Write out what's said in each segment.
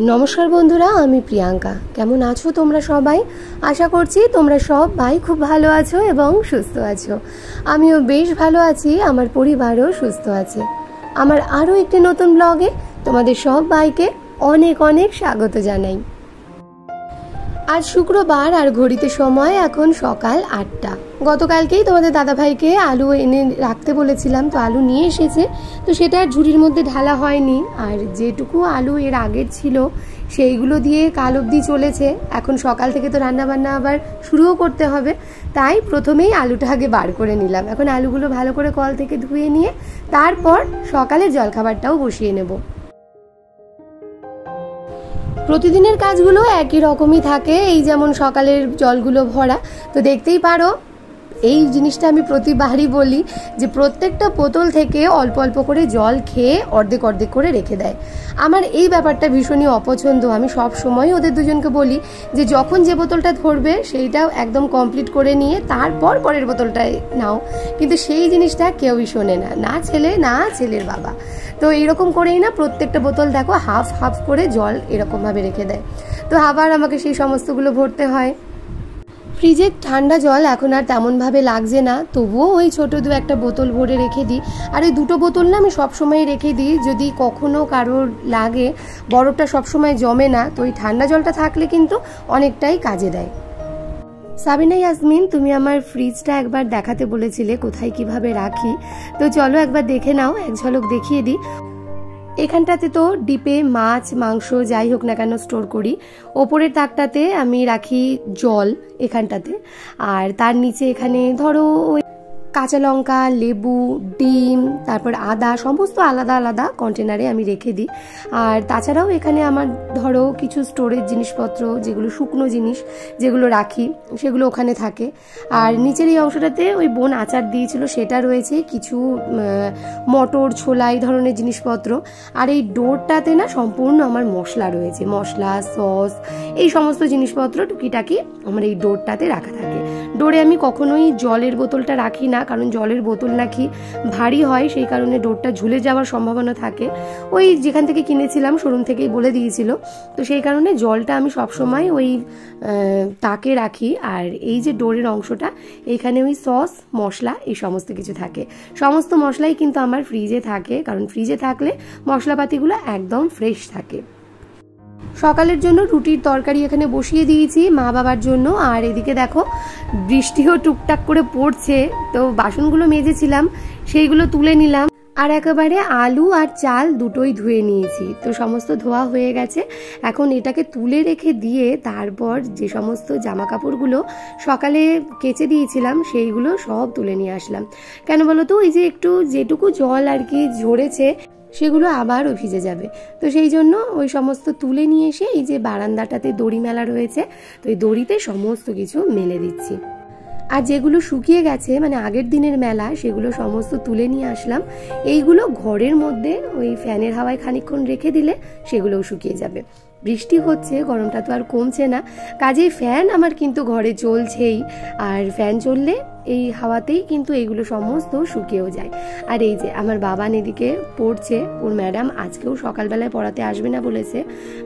নমস্কার বন্ধুরা, আমি প্রিয়াঙ্কা। কেমন আছো তোমরা সবাই? আশা করছি তোমরা সবাই খুব ভালো আছো এবং সুস্থ আছো। আমিও বেশ ভালো আছি, আমার পরিবারও সুস্থ আছে। আমার আরও একটি নতুন ব্লগে তোমাদের সবাইকে অনেক অনেক স্বাগত জানাই। আজ শুক্রবার আর ঘড়িতে সময় এখন সকাল 8টা। গতকালকেই তোমাদের দাদাভাইকে আলু এনে রাখতে বলেছিলাম, তো আলু নিয়ে এসেছে, তো সেটা আর ঝুড়ির মধ্যে ঢালা হয়নি। আর যেটুকু আলু এর আগের ছিল সেইগুলো দিয়ে কাল অবধি চলেছে। এখন সকাল থেকে তো রান্নাবান্না আবার শুরুও করতে হবে, তাই প্রথমেই আলুটা আগে বার করে নিলাম। এখন আলুগুলো ভালো করে কল থেকে ধুয়ে নিয়ে তারপর সকালের জলখাবারটাও বসিয়ে নেব। প্রতিদিনের কাজগুলো একই রকমই থাকে, এই যেমন সকালের জলগুলো ভরা। তো দেখতেই পারো এই জিনিসটা আমি প্রতিবারই বলি যে প্রত্যেকটা বোতল থেকে অল্প অল্প করে জল খেয়ে অর্ধেক অর্ধেক করে রেখে দেয়। আমার এই ব্যাপারটা ভীষণই অপছন্দ। আমি সব সময় ওদের দুজনকে বলি যে যখন যে বোতলটা ধরবে সেইটাও একদম কমপ্লিট করে নিয়ে তারপর পরের বোতলটায় নাও, কিন্তু সেই জিনিসটা কেউই শোনে না, না ছেলে না ছেলের বাবা। তো এইরকম করেই না প্রত্যেকটা বোতল দেখো হাফ হাফ করে জল এরকমভাবে রেখে দেয়। তো আবার আমাকে সেই সমস্তগুলো ভরতে হয়। ফ্রিজের ঠান্ডা জল এখন আর তেমনভাবে লাগছে না, তবুও ওই ছোটো দু একটা বোতল ভরে রেখে দিই। আর ওই দুটো বোতল না আমি সবসময় রেখে দিই, যদি কখনও কারোর লাগে। বরফটা সবসময় জমে না, তো ওই ঠান্ডা জলটা থাকলে কিন্তু অনেকটাই কাজে দেয়। সাবিনা ইয়াসমিন, তুমি আমার ফ্রিজটা একবার দেখাতে বলেছিলে কোথায় কিভাবে রাখি, তো চলো একবার দেখে নাও, এক ঝলক দেখিয়ে দিই। এখানটাতে তো ডিপে মাছ মাংস যাই হোক না কেন স্টোর করি। ওপরের তাকটাতে আমি রাখি জল এখানটাতে, আর তার নিচে এখানে ধরো ওই কাঁচা লঙ্কা, লেবু, ডিম, তারপর আদা সমস্ত আলাদা আলাদা কন্টেনারে আমি রেখে দিই। আর তাছাড়াও এখানে আমার ধরো কিছু স্টোরেজ জিনিসপত্র, যেগুলো শুকনো জিনিস যেগুলো রাখি সেগুলো ওখানে থাকে। আর নিচের এই অংশটাতে ওই বোন আচার দিয়েছিল সেটা রয়েছে, কিছু মটর ছোলা এই ধরনের জিনিসপত্র। আর এই ডোরটাতে না সম্পূর্ণ আমার মশলা রয়েছে, মশলা সস এই সমস্ত জিনিসপত্র টুকিটাকি আমার এই ডোরটাতে রাখা থাকে। ডোরে আমি কখনোই জলের বোতলটা রাখি না, কারণ জলের বোতল নাকি ভারী হয়, সেই কারণে ডোরটা ঝুলে যাওয়ার সম্ভাবনা থাকে। ওই যেখান থেকে কিনেছিলাম শোরুম থেকেই বলে দিয়েছিল, তো সেই কারণে জলটা আমি সবসময় ওই তাকে রাখি। আর এই যে ডোরের অংশটা, এইখানে ওই সস মশলা এই সমস্ত কিছু থাকে। সমস্ত মশলাই কিন্তু আমার ফ্রিজে থাকে, কারণ ফ্রিজে থাকলে মশলাপাতিগুলো একদম ফ্রেশ থাকে। সকালের জন্য রুটির তরকারি এখানে বসিয়ে দিয়েছি মা বাবার জন্য। আর এদিকে দেখো বৃষ্টিও টুকটাক করে পড়ছে, তো বাসনগুলো মেজেছিলাম সেইগুলো তুলে নিলাম। আর একেবারে আলু আর চাল দুটোই ধুয়ে নিয়েছি, তো সমস্ত ধোয়া হয়ে গেছে। এখন এটাকে তুলে রেখে দিয়ে তারপর যে সমস্ত জামা কাপড়গুলো সকালে কেচে দিয়েছিলাম সেইগুলো সব তুলে নিয়ে আসলাম। কেন বলো তো, ওই যে একটু যেটুকু জল আর কি ঝরেছে সেগুলো আবারও ভিজে যাবে, তো সেই জন্য ওই সমস্ত তুলে নিয়ে এসে এই যে বারান্দাটাতে দড়ি মেলা রয়েছে, তো এই দড়িতে সমস্ত কিছু মেলে দিচ্ছি। আর যেগুলো শুকিয়ে গেছে মানে আগের দিনের মেলা, সেগুলো সমস্ত তুলে নিয়ে আসলাম। এইগুলো ঘরের মধ্যে ওই ফ্যানের হাওয়ায় খানিকক্ষণ রেখে দিলে সেগুলোও শুকিয়ে যাবে। বৃষ্টি হচ্ছে, গরমটা তো আর কমছে না, কাজেই ফ্যান আমার কিন্তু ঘরে চলছেই। আর ফ্যান চললে এই হাওয়াতেই কিন্তু এইগুলো সমস্ত শুকিয়েও যায়। আর এই যে আমার বাবান এদিকে পড়ছে, ওর ম্যাডাম আজকেও সকালবেলায় পড়াতে আসবে না বলেছে,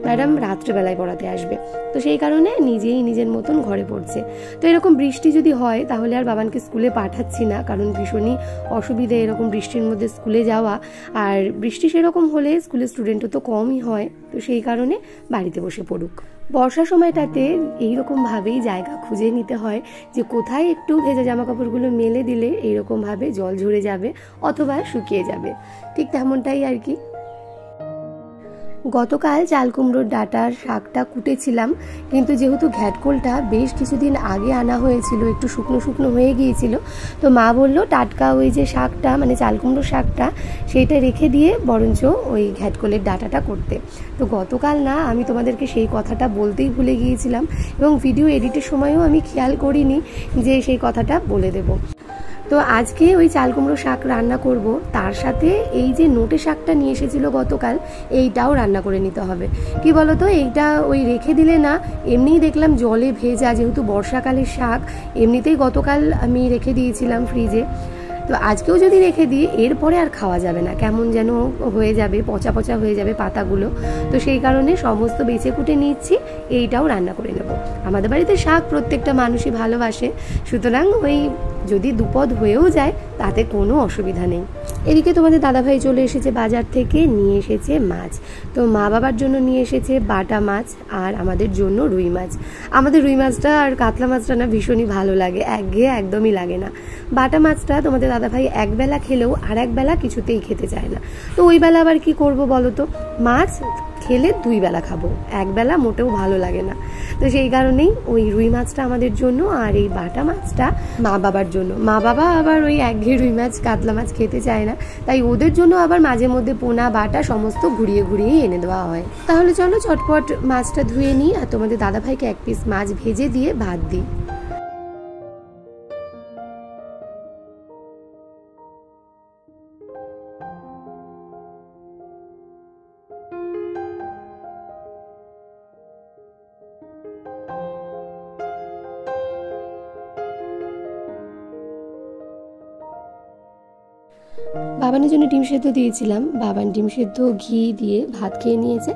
ম্যাডাম রাত্রেবেলায় পড়াতে আসবে, তো সেই কারণে নিজেই নিজের মতন ঘরে পড়ছে। তো এরকম বৃষ্টি যদি হয় তাহলে আর বাবানকে স্কুলে পাঠাচ্ছি না, কারণ ভীষণই অসুবিধে এরকম বৃষ্টির মধ্যে স্কুলে যাওয়া। আর বৃষ্টি সেরকম হলে স্কুলের স্টুডেন্টও তো কমই হয়, তো সেই কারণে বাড়িতে বসে পড়ুক। বর্ষার সময়টাতে এইরকমভাবেই জায়গা খুঁজে নিতে হয় যে কোথায় একটু ভেজা জামা কাপড়গুলো মেলে দিলে এইরকমভাবে জল ঝরে যাবে অথবা শুকিয়ে যাবে, ঠিক তেমনটাই আর কি। গতকাল চাল কুমড়োর ডাঁটার শাকটা কুটেছিলাম, কিন্তু যেহেতু ঘ্যাটকোলটা বেশ কিছুদিন আগে আনা হয়েছিল, একটু শুকনো শুকনো হয়ে গিয়েছিল, তো মা বলল টাটকা ওই যে শাকটা মানে চাল কুমড়োর শাকটা সেইটা রেখে দিয়ে বরঞ্চ ওই ঘ্যাটকোলের ডাঁটাটা করতে। তো গতকাল না আমি তোমাদেরকে সেই কথাটা বলতেই ভুলে গিয়েছিলাম, এবং ভিডিও এডিটের সময়ও আমি খেয়াল করিনি যে সেই কথাটা বলে দেব। তো আজকে ওই চাল কুমড়ো শাক রান্না করব, তার সাথে এই যে নোটে শাকটা নিয়ে এসেছিল গতকাল, এইটাও রান্না করে নিতে হবে। কি বলো তো, এইটা ওই রেখে দিলে না এমনিই দেখলাম জলে ভেজা, যেহেতু বর্ষাকালের শাক এমনিতেই গতকাল আমি রেখে দিয়েছিলাম ফ্রিজে, তো আজকেও যদি রেখে দিই এরপরে আর খাওয়া যাবে না, কেমন যেন হয়ে যাবে, পচা পচা হয়ে যাবে পাতাগুলো। তো সেই কারণে সমস্ত বেছে কুটে নিচ্ছি, এইটাও রান্না করে নেব। আমাদের বাড়িতে শাক প্রত্যেকটা মানুষই ভালোবাসে, সুতরাং ওই যদি দুপদ হয়েও যায় তাতে কোনো অসুবিধা নেই। এদিকে তোমাদের দাদাভাই চলে এসেছে বাজার থেকে, নিয়ে এসেছে মাছ। তো মা বাবার জন্য নিয়ে এসেছে বাটা মাছ আর আমাদের জন্য রুই মাছ। আমাদের রুই মাছটা আর কাতলা মাছটা না ভীষণই ভালো লাগে, একঘেয়ে একদমই লাগে না। বাটা মাছটা তোমাদের দাদাভাই একবেলা খেলেও আর একবেলা কিছুতেই খেতে চায় না। তো ওই বেলা আবার কি করব বলো তো, মাছ খেলে 2 বেলা খাবো, একবেলা মোটেও ভালো লাগে না। তো সেই কারণেই ওই রুই মাছটা আমাদের জন্য আর এই বাটা মাছটা মা বাবার জন্য। মা বাবা আবার ওই একঘেয়ে রুই মাছ কাতলা মাছ খেতে চায় না, তাই ওদের জন্য আবার মাঝে মধ্যে পোনা বাটা সমস্ত ঘুরিয়ে ঘুরিয়ে এনে দেওয়া হয়। তাহলে চলো চটপট মাছটা ধুয়ে নিই আর তোমাদের দাদাভাইকে 1 পিস মাছ ভেজে দিয়ে ভাত দিই। বাবানের জন্য ডিম সেদ্ধ দিয়েছিলাম, বাবান ডিম সেদ্ধ ঘি দিয়ে ভাত খেয়ে নিয়েছে।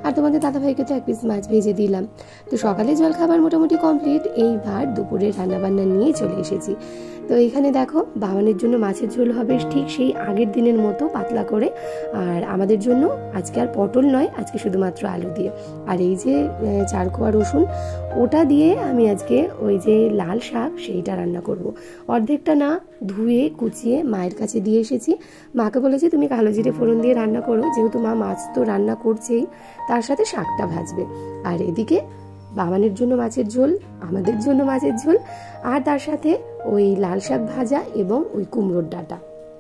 আর তোমাদের দাদাভাইকে তো 1 পিস মাছ ভেজে দিলাম। তো সকালে জল খাবার মোটামুটি কমপ্লিট, এইবার দুপুরে রান্নাবান্না নিয়ে চলে এসেছি। তো এখানে দেখো বাবানের জন্য মাছের ঝোল হবে ঠিক সেই আগের দিনের মতো পাতলা করে, আর আমাদের জন্য আজকে আর পটল নয়, আজকে শুধুমাত্র আলু দিয়ে। আর এই যে 4 কোয়া রসুন, ওটা দিয়ে আমি আজকে ওই যে লাল শাক সেইটা রান্না করব। অর্ধেকটা না ধুয়ে কুচিয়ে মায়ের কাছে দিয়ে এসেছি। মাকে বলেছি তুমি কালো জিরে ফোড়ন দিয়ে রান্না করো, যেহেতু মা মাছ তো রান্না করছেই, তার সাথে শাকটা ভাজবে। আর এদিকে বাবানের জন্য মাছের ঝোল, আমাদের জন্য মাছের ঝোল, আর তার সাথে ওই লাল শাক ভাজা এবং ওই কুমড়োর ডাঁটা।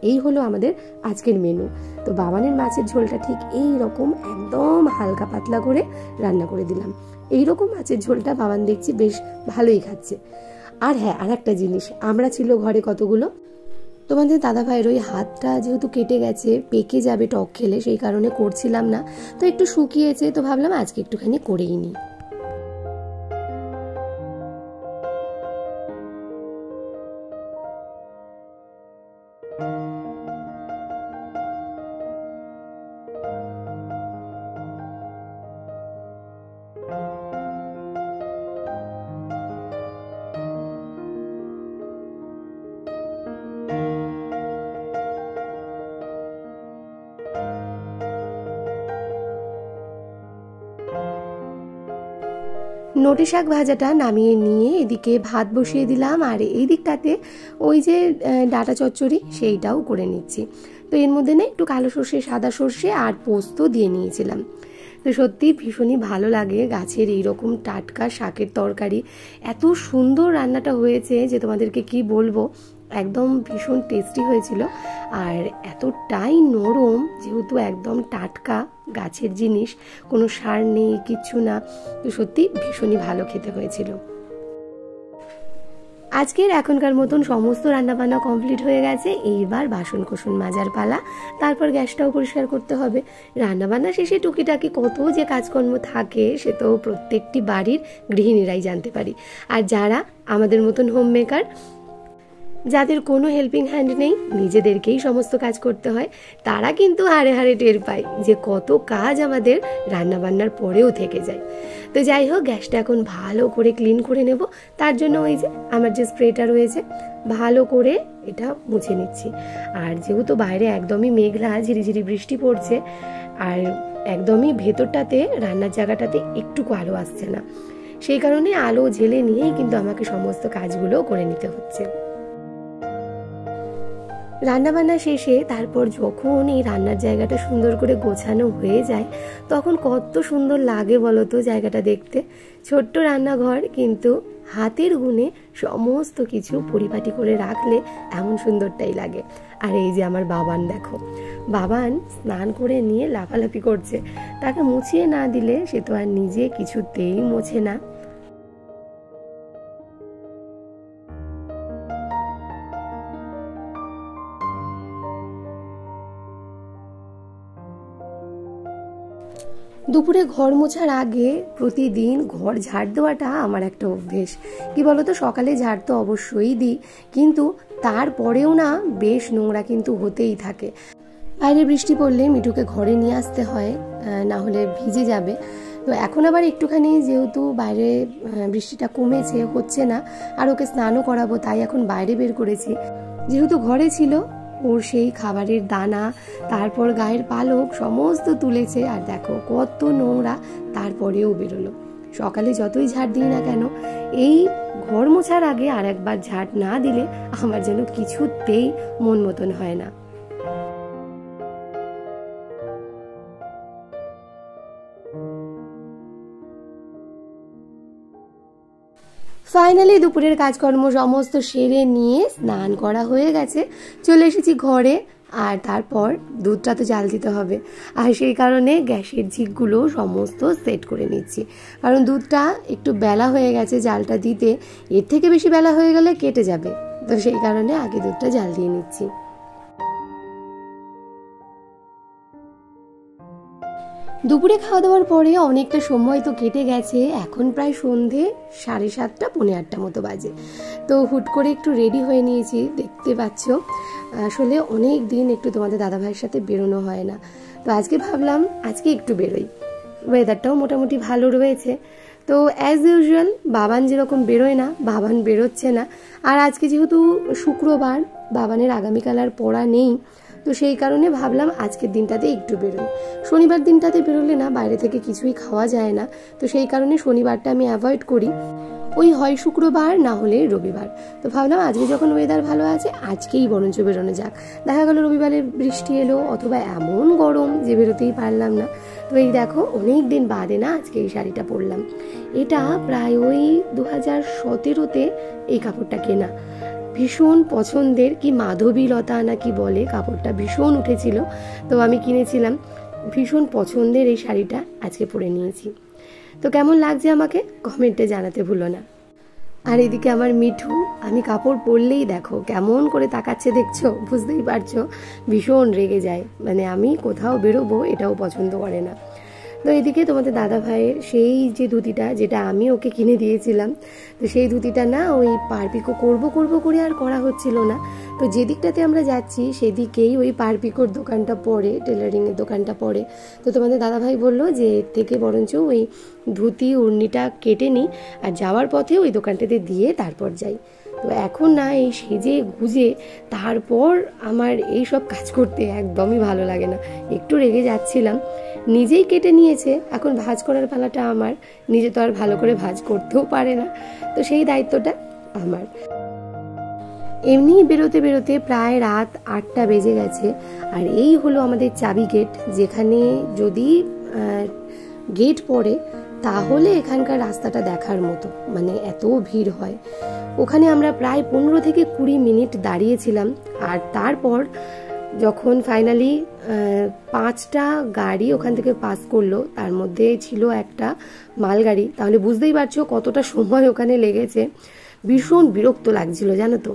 এই হলো আমাদের আজকের মেনু। তো বাবানের মাছের ঝোলটা ঠিক এই রকম একদম হালকা পাতলা করে রান্না করে দিলাম। এই রকম মাছের ঝোলটা বাবান দেখছি বেশ ভালোই খাচ্ছে। আর হ্যাঁ, আর একটা জিনিস, আমরা ছিল ঘরে কতগুলো, তোমাদের দাদাভাইয়ের ওই হাতটা যেহেতু কেটে গেছে, পেকে যাবে টক খেলে, সেই কারণে করছিলাম না। তো একটু শুকিয়েছে, তো ভাবলাম আজকে একটুখানি করেই নিই। নোটে শাক ভাজাটা নামিয়ে নিয়ে এদিকে ভাত বসিয়ে দিলাম, আর এই দিকটাতে ওই যে ডাঁটা চচ্চড়ি সেইটাও করে নিচ্ছি। তো এর মধ্যে না একটু কালো সর্ষে, সাদা সর্ষে আর পোস্ত দিয়ে নিয়েছিলাম। তো সত্যি ভীষণই ভালো লাগে গাছের এইরকম টাটকা শাকের তরকারি। এত সুন্দর রান্নাটা হয়েছে যে তোমাদেরকে কি বলবো, একদম ভীষণ টেস্টি হয়েছিল। আর এতটাই নরম, যেহেতু একদম টাটকা গাছের জিনিস, কোনো সার নেই, কিচ্ছু না। তো সত্যি ভীষণই ভালো খেতে হয়েছিল। আজকের এখনকার মতন সমস্ত রান্নাবান্না কমপ্লিট হয়ে গেছে, এইবার বাসন কোসন মাজার পালা, তারপর গ্যাসটাও পরিষ্কার করতে হবে। রান্নাবান্না শেষে টুকিটাকি কত যে কাজকর্ম থাকে সে তো প্রত্যেকটি বাড়ির গৃহিণীরাই জানতে পারি। আর যারা আমাদের মতন হোম মেকার, যাদের কোনো হেল্পিং হ্যান্ড নেই, নিজেদেরকেই সমস্ত কাজ করতে হয়, তারা কিন্তু হাড়ে হাড়ে টের পায় যে কত কাজ আমাদের রান্নাবান্নার পরেও থেকে যায়। তো যাই হোক, গ্যাসটা এখন ভালো করে ক্লিন করে নেব। তার জন্য ওই যে আমার যে স্প্রেটা রয়েছে, ভালো করে এটা মুছে নিচ্ছি। আর যেহেতু বাইরে একদমই মেঘলা, ঝিরিঝিরি বৃষ্টি পড়ছে, আর একদমই ভেতরটাতে রান্নার জায়গাটাতে একটুকু আলো আসছে না, সেই কারণে আলো জ্বেলে নিয়েই কিন্তু আমাকে সমস্ত কাজগুলো করে নিতে হচ্ছে। রান্নাবান্না শেষে তারপর যখন এই রান্নার জায়গাটা সুন্দর করে গোছানো হয়ে যায়, তখন কত সুন্দর লাগে বলো তো জায়গাটা দেখতে। ছোট্ট রান্নাঘর, কিন্তু হাতের গুণে সমস্ত কিছু পরিপাটি করে রাখলে এমন সুন্দরটাই লাগে। আর এই যে আমার বাবান, দেখো বাবান স্নান করে নিয়ে লাফালাফি করছে। তাকে মুছিয়ে না দিলে সে তো আর নিজে কিছুতেই মোছে না। দুপুরে ঘর মোছার আগে প্রতিদিন ঘর ঝাড় দেওয়াটা আমার একটা অভ্যেস। কি বলতো, সকালে ঝাড় তো অবশ্যই দিই, কিন্তু তারপরেও না বেশ নোংরা কিন্তু হতেই থাকে। বাইরে বৃষ্টি পড়লে মিঠুকে ঘরে নিয়ে আসতে হয়, না হলে ভিজে যাবে। তো এখন আবার একটুখানি যেহেতু বাইরে বৃষ্টিটা কমেছে, হচ্ছে না, আর ওকে স্নানও করাবো, তাই এখন বাইরে বের করেছি। যেহেতু ঘরে ছিল, ওর সেই খাবারের দানা, তারপর গায়ের পালক সমস্ত তুলেছে, আর দেখো কত নোংরা, তারপরেও বেরোলো। সকালে যতই ঝাড় দিই না কেন, এই ঘর মোছার আগে আর একবার ঝাড় না দিলে আমার যেন কিছুতেই মন মতন হয় না। ফাইনালি দুপুরের কাজকর্ম সমস্ত সেরে নিয়ে স্নান করা হয়ে গেছে, চলে এসেছি ঘরে। আর তারপর দুধটা তো জাল দিতে হবে, আর সেই কারণে গ্যাসের ঝিকগুলো সমস্ত সেট করে নিচ্ছি, কারণ দুধটা একটু বেলা হয়ে গেছে জালটা দিতে, এর থেকে বেশি বেলা হয়ে গেলে কেটে যাবে, তো সেই কারণে আগে দুধটা জাল দিয়ে নিচ্ছি। দুপুরে খাওয়া দাওয়ার পরে অনেকটা সময় তো কেটে গেছে, এখন প্রায় সন্ধে 7:30 পৌনে 8টা মতো বাজে। তো হুট করে একটু রেডি হয়ে নিয়েছি, দেখতে পাচ্ছ। আসলে অনেক দিন একটু তোমাদের দাদাভাইয়ের সাথে বেরোনো হয় না, তো আজকে ভাবলাম আজকে একটু বেরোই, ওয়েদারটাও মোটামুটি ভালো রয়েছে। তো অ্যাজ ইউজুয়াল বাবান যেরকম বেরোয় না, বাবান বেরোচ্ছে না। আর আজকে যেহেতু শুক্রবার, বাবানের আগামীকাল আর পড়া নেই, তো সেই কারণে ভাবলাম আজকের দিনটাতে একটু বেরোই। শনিবার দিনটাতে বেরোলে না বাইরে থেকে কিছুই খাওয়া যায় না, তো সেই কারণে শনিবারটা আমি অ্যাভয়েড করি, ওই হয় শুক্রবার না হলে রবিবার। তো ভাবলাম আজকে যখন ওয়েদার ভালো আছে আজকেই বরঞ্চ বেরোনো যাক। দেখা গেল রবিবারে বৃষ্টি এলো, অথবা এমন গরম যে বেরোতেই পারলাম না। তো এই দেখো অনেক দিন বাদে না আজকে এই শাড়িটা পরলাম। এটা প্রায় ওই 2017-তে এই কাপড়টা কেনা, ভীষণ পছন্দের, কি মাধবীলতা না কি বলে, কাপড়টা ভীষণ উঠেছিল, তো আমি কিনেছিলাম। ভীষণ পছন্দের এই শাড়িটা আজকে পরে নিয়েছি। তো কেমন লাগছে আমাকে কমেন্টে জানাতে ভুলো না। আর এদিকে আমার মিঠু, আমি কাপড় পরলেই দেখো কেমন করে তাকাচ্ছে, দেখছো, বুঝতেই পারছো, ভীষণ রেগে যায়, মানে আমি কোথাও বেরোবো এটাও পছন্দ করে না। তো এদিকে তোমাদের দাদা ভাইয়ের সেই যে ধুতিটা, যেটা আমি ওকে কিনে দিয়েছিলাম, তো সেই ধুতিটা না ওই পারপিকো করব করে আর করা হচ্ছিল না। তো যেদিকটাতে আমরা যাচ্ছি সেদিকেই ওই পারপিকোর দোকানটা পড়ে, টেলারিংয়ের দোকানটা পড়ে। তো তোমাদের দাদা ভাই বললো যে এর থেকে বরঞ্চ ওই ধুতি উড়নিটা কেটে নিই, আর যাওয়ার পথে ওই দোকানটাতে দিয়ে তারপর যাই। তো এখন না এই সেজে গুজে তারপর আমার এই সব কাজ করতে একদমই ভালো লাগে না, একটু রেগে যাচ্ছিলাম। নিজেই কেটে নিয়েছে, এখন ভাঁজ করার পালাটা আমার, নিজে তো আর ভালো করে ভাঁজ করতেও পারে না, তো সেই দায়িত্বটা আমার। এমনি বেরোতে বেরোতে প্রায় রাত 8টা বেজে গেছে। আর এই হলো আমাদের চাবি গেট, যেখানে যদি গেট পড়ে তাহলে এখানকার রাস্তাটা দেখার মতো, মানে এত ভিড় হয়। ওখানে আমরা প্রায় 15 থেকে 20 মিনিট দাঁড়িয়েছিলাম। আর তারপর যখন ফাইনালি 5টা গাড়ি ওখান থেকে পাস করলো, তার মধ্যে ছিল একটা মালগাড়ি, তাহলে বুঝতেই পারছো কতটা সময় ওখানে লেগেছে। ভীষণ বিরক্ত লাগছিল জানো তো।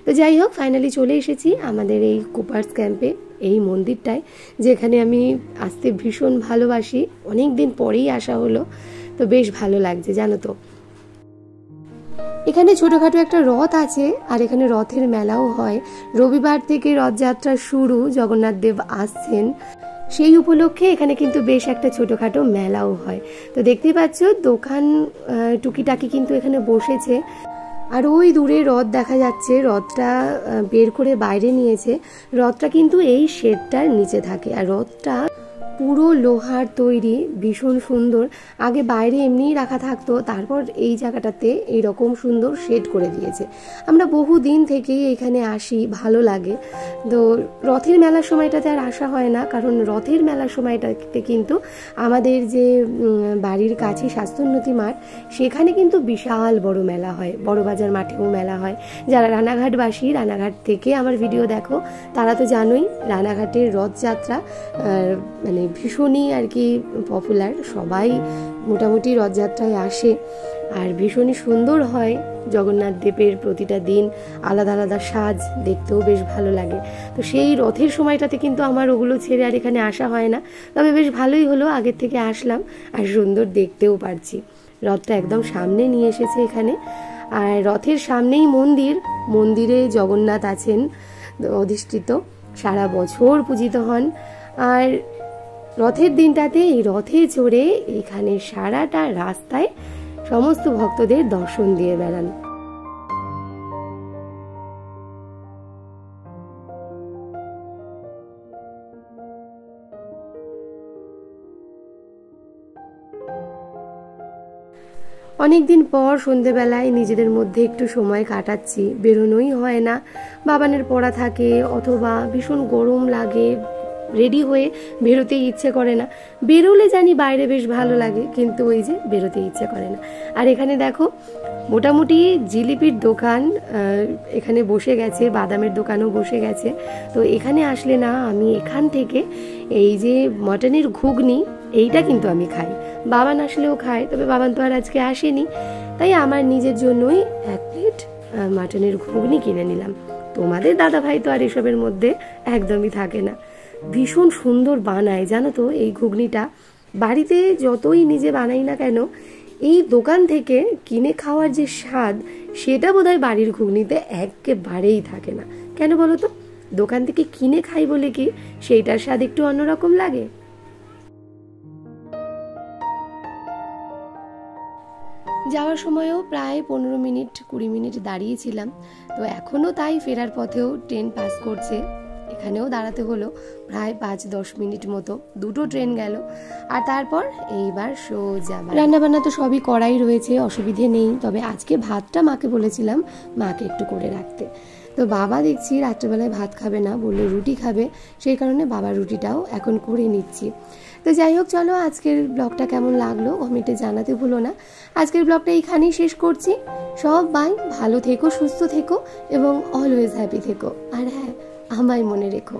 তো যাই হোক, ফাইনালি চলে এসেছি আমাদের এই কুপার্স ক্যাম্পে, এই মন্দিরটায়, যেখানে আমি আসতে ভীষণ ভালোবাসি, অনেক দিন পরেই আসা হলো, তো বেশ ভালো লাগছে জানো তো। এখানে ছোটোখাটো একটা রথ আছে, আর এখানে রথের মেলাও হয়। রবিবার থেকে রথযাত্রা শুরু, জগন্নাথ দেব আসছেন, সেই উপলক্ষে এখানে কিন্তু বেশ একটা ছোটোখাটো মেলাও হয়। তো দেখতেই পাচ্ছ দোকান টুকিটাকি কিন্তু এখানে বসেছে। আর ওই দূরে রথ দেখা যাচ্ছে, রথটা বের করে বাইরে নিয়েছে। রথটা কিন্তু এই শেডটার নিচে থাকে, আর রথটা পুরো লোহার তৈরি, ভীষণ সুন্দর। আগে বাইরে এমনিই রাখা থাকতো, তারপর এই জায়গাটাতে এইরকম সুন্দর শেড করে দিয়েছে। আমরা বহু দিন থেকেই এখানে আসি, ভালো লাগে। তো রথের মেলার সময়টাতে আর আসা হয় না, কারণ রথের মেলার সময়টাতে কিন্তু আমাদের যে বাড়ির কাছে স্বাস্থ্যোন্নতি মাঠ, সেখানে কিন্তু বিশাল বড় মেলা হয়, বড় বাজার মাঠেও মেলা হয়। যারা রানাঘাটবাসী, রানাঘাট থেকে আমার ভিডিও দেখো, তারা তো জানোই রানাঘাটের রথযাত্রা মানে ভীষণই আর কি পপুলার, সবাই মোটামুটি রথযাত্রায় আসে, আর ভীষণই সুন্দর হয় জগন্নাথ দেবের প্রতিটা দিন আলাদা আলাদা সাজ, দেখতেও বেশ ভালো লাগে। তো সেই রথের সময়টাতে কিন্তু আমার ওগুলো ছেড়ে আর এখানে আসা হয় না। তবে বেশ ভালোই হলো, আগের থেকে আসলাম আর সুন্দর দেখতেও পারছি। রথটা একদম সামনে নিয়ে এসেছে এখানে, আর রথের সামনেই মন্দিরে জগন্নাথ আছেন অধিষ্ঠিত, সারা বছর পূজিত হন। আর রথের দিনটাতে এই রথে চড়ে এখানে সারাটা রাস্তায় সমস্ত ভক্তদের দর্শন দিয়ে বেড়ান। অনেকদিন পর সন্ধেবেলায় নিজেদের মধ্যে একটু সময় কাটাচ্ছি, বেরোনোই হয় না। বাবানের পড়া থাকে অথবা ভীষণ গরম লাগে, রেডি হয়ে বেরোতেই ইচ্ছে করে না। বেরোলে জানি বাইরে বেশ ভালো লাগে, কিন্তু ওই যে বেরোতে ইচ্ছে করে না। আর এখানে দেখো মোটামুটি জিলিপির দোকান এখানে বসে গেছে, বাদামের দোকানও বসে গেছে। তো এখানে আসলে না আমি এখান থেকে এই যে মটনের ঘুগনি, এইটা কিন্তু আমি খাই। বাবান আসলেও খায়, তবে বাবান তো আর আজকে আসেনি, তাই আমার নিজের জন্যই 1 প্লেট মটনের ঘুগনি কিনে নিলাম। তোমাদের দাদা ভাই তো আর এসবের মধ্যে একদমই থাকে না। ভীষণ সুন্দর বানায় জানো তো এই ঘুগনিটা। বাড়িতে যতই নিজে বানাই না কেন, এই দোকান থেকে কিনে খাওয়ার যে স্বাদ, সেটা বোধহয় বাড়ির ঘুগনিতে একেবারেই থাকে না। কেন বলো তো? দোকান থেকে কিনে খাই বলে কি সেইটার স্বাদ একটু অন্যরকম লাগে? যাওয়ার সময়ও প্রায় 15-20 মিনিট দাঁড়িয়েছিলাম। তো এখনও তাই, ফেরার পথেও ট্রেন পাস করছে, এখানেও দাঁড়াতে হলো প্রায় 5-10 মিনিট মতো। 2টো ট্রেন গেল, আর তারপর এইবার সোজা রান্নাবান্না তো সবই করাই রয়েছে, অসুবিধে নেই। তবে আজকে ভাতটা মাকে বলেছিলাম মাকে একটু করে রাখতে। তো বাবা দেখছি রাত্রেবেলায় ভাত খাবে না, বললো রুটি খাবে, সেই কারণে বাবার রুটিটাও এখন করে নিচ্ছি। তো যাই হোক, চলো আজকের ব্লগটা কেমন লাগলো কমেন্টে জানাতে ভুলো না। আজকের ব্লগটা এইখানেই শেষ করছি। সবাই ভালো থেকো, সুস্থ থেকো এবং অলওয়েজ হ্যাপি থেকো। আর হ্যাঁ, আমায় মনে রেখো।